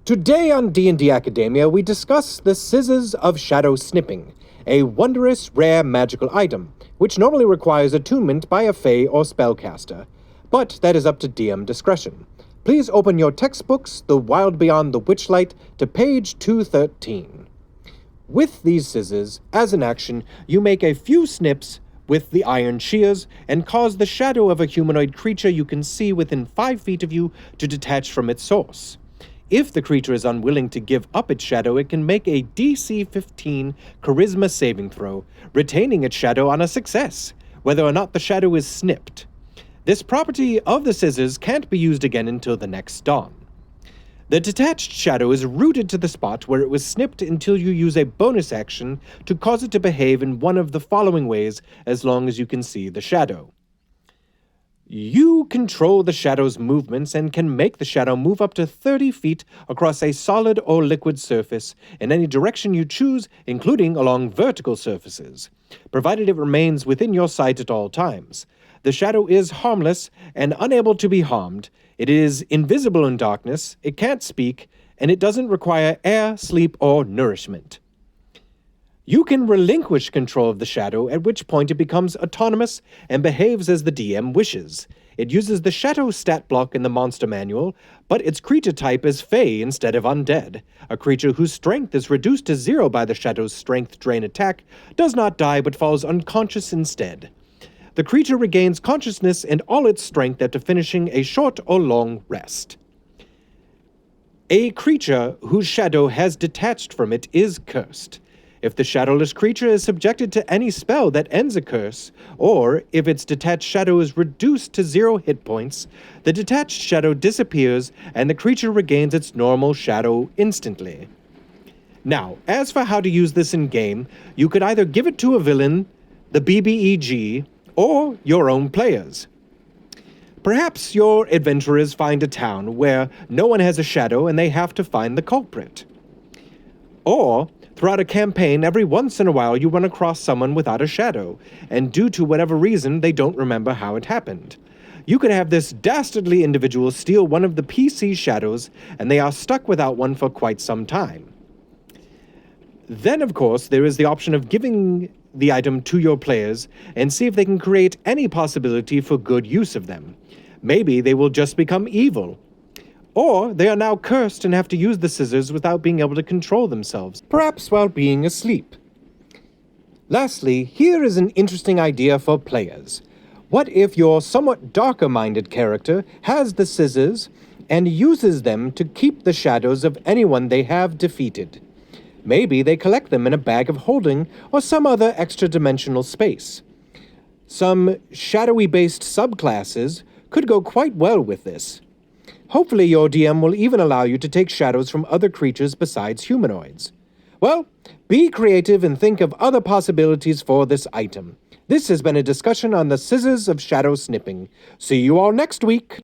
Today on D&D Academia, we discuss the Scissors of Shadow Snipping, a wondrous, rare magical item, which normally requires attunement by a Fae or spellcaster, but that is up to DM discretion. Please open your textbooks, The Wild Beyond the Witchlight, to page 213. With these scissors, as an action, you make a few snips with the iron shears and cause the shadow of a humanoid creature you can see within 5 feet of you to detach from its source. If the creature is unwilling to give up its shadow, it can make a DC 15 Charisma saving throw, retaining its shadow on a success, whether or not the shadow is snipped. This property of the scissors can't be used again until the next dawn. The detached shadow is rooted to the spot where it was snipped until you use a bonus action to cause it to behave in one of the following ways as long as you can see the shadow. You control the shadow's movements and can make the shadow move up to 30 feet across a solid or liquid surface in any direction you choose, including along vertical surfaces, provided it remains within your sight at all times. The shadow is harmless and unable to be harmed. It is invisible in darkness, it can't speak, and it doesn't require air, sleep, or nourishment. You can relinquish control of the shadow, at which point it becomes autonomous and behaves as the DM wishes. It uses the shadow stat block in the monster manual, but its creature type is Fae instead of undead. A creature whose strength is reduced to 0 by the shadow's strength drain attack does not die but falls unconscious instead. The creature regains consciousness and all its strength after finishing a short or long rest. A creature whose shadow has detached from it is cursed. If the shadowless creature is subjected to any spell that ends a curse, or if its detached shadow is reduced to 0 hit points, the detached shadow disappears and the creature regains its normal shadow instantly. Now, as for how to use this in-game, you could either give it to a villain, the BBEG, or your own players. Perhaps your adventurers find a town where no one has a shadow and they have to find the culprit. Or, throughout a campaign, every once in a while you run across someone without a shadow, and due to whatever reason, they don't remember how it happened. You could have this dastardly individual steal one of the PC shadows, and they are stuck without one for quite some time. Then, of course, there is the option of giving the item to your players and see if they can create any possibility for good use of them. Maybe they will just become evil. Or they are now cursed and have to use the scissors without being able to control themselves, perhaps while being asleep. Lastly, here is an interesting idea for players. What if your somewhat darker-minded character has the scissors and uses them to keep the shadows of anyone they have defeated? Maybe they collect them in a bag of holding or some other extra-dimensional space. Some shadowy-based subclasses could go quite well with this. Hopefully your DM will even allow you to take shadows from other creatures besides humanoids. Well, be creative and think of other possibilities for this item. This has been a discussion on the Scissors of Shadow Snipping. See you all next week!